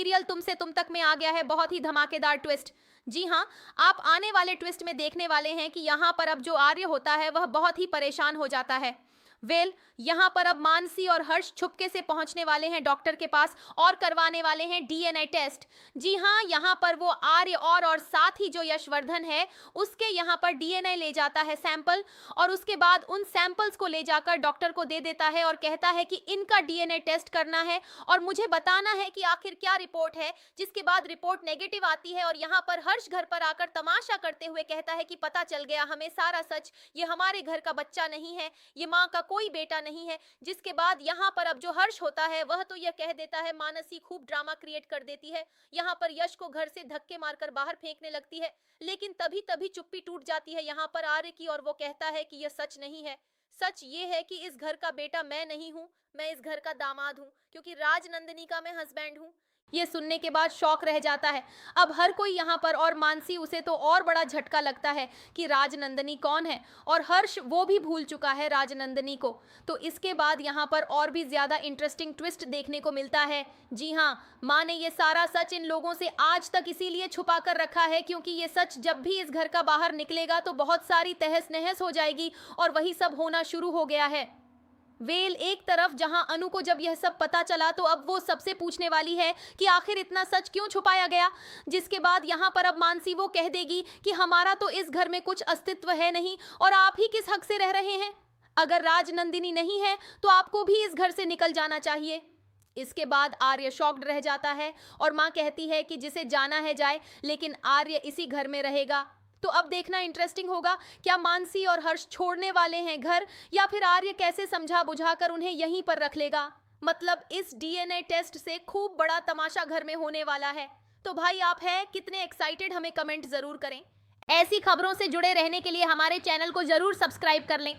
Serial तुमसे तुम तक में आ गया है बहुत ही धमाकेदार ट्विस्ट। जी हाँ, आप आने वाले ट्विस्ट में देखने वाले हैं कि यहाँ पर अब जो आर्य होता है वह बहुत ही परेशान हो जाता है। यहाँ पर अब मानसी और हर्ष छुपके से पहुंचने वाले हैं डॉक्टर के पास और करवाने वाले हैं डीएनए टेस्ट। जी हाँ, यहाँ पर वो आर्य और साथ ही जो यशवर्धन है उसके यहाँ पर डीएनए ले जाता है सैंपल, और उसके बाद उन सैंपल्स को ले जाकर डॉक्टर को दे देता है और कहता है कि इनका डीएनए टेस्ट करना है और मुझे बताना है कि आखिर क्या रिपोर्ट है। जिसके बाद रिपोर्ट नेगेटिव आती है और यहाँ पर हर्ष घर पर आकर तमाशा करते हुए कहता है कि पता चल गया हमें सारा सच, ये हमारे घर का बच्चा नहीं है, ये माँ का कोई बेटा नहीं है। जिसके बाद यहाँ पर अब जो हर्ष होता है वह तो यह कह देता है, मानसी खूब ड्रामा क्रिएट कर देती है, यहाँ पर यश को घर से धक्के मारकर बाहर फेंकने लगती है। लेकिन तभी तभी चुप्पी टूट जाती है यहाँ पर आर्य की और वो कहता है कि यह सच नहीं है। सच ये है कि इस घर का बेटा मैं नहीं हूँ, मैं इस घर का दामाद हूँ, क्योंकि राजनंदिनी का मैं हस्बैंड हूँ। ये सुनने के बाद शौक रह जाता है अब हर कोई यहाँ पर, और मानसी उसे तो और बड़ा झटका लगता है कि राजनंदिनी कौन है, और हर्ष वो भी भूल चुका है राजनंदिनी को। तो इसके बाद यहाँ पर और भी ज्यादा इंटरेस्टिंग ट्विस्ट देखने को मिलता है। जी हाँ, माँ ने ये सारा सच इन लोगों से आज तक इसीलिए छुपा कर रखा है क्योंकि ये सच जब भी इस घर का बाहर निकलेगा तो बहुत सारी तहस नहस हो जाएगी, और वही सब होना शुरू हो गया है। एक तरफ जहां अनु को जब यह सब पता चला तो अब वो सबसे पूछने वाली है कि आखिर इतना सच क्यों छुपाया गया। जिसके बाद यहां पर अब मानसी वो कह देगी कि हमारा तो इस घर में कुछ अस्तित्व है नहीं और आप ही किस हक से रह रहे हैं। अगर राजनंदिनी नहीं है तो आपको भी इस घर से निकल जाना चाहिए। इसके बाद आर्य शॉक्ड रह जाता है और माँ कहती है कि जिसे जाना है जाए, लेकिन आर्य इसी घर में रहेगा। तो अब देखना इंटरेस्टिंग होगा, क्या मानसी और हर्ष छोड़ने वाले हैं घर, या फिर आर्य कैसे समझा बुझाकर उन्हें यहीं पर रख लेगा। मतलब इस डीएनए टेस्ट से खूब बड़ा तमाशा घर में होने वाला है। तो भाई आप हैं कितने एक्साइटेड, हमें कमेंट जरूर करें। ऐसी खबरों से जुड़े रहने के लिए हमारे चैनल को जरूर सब्सक्राइब कर लें।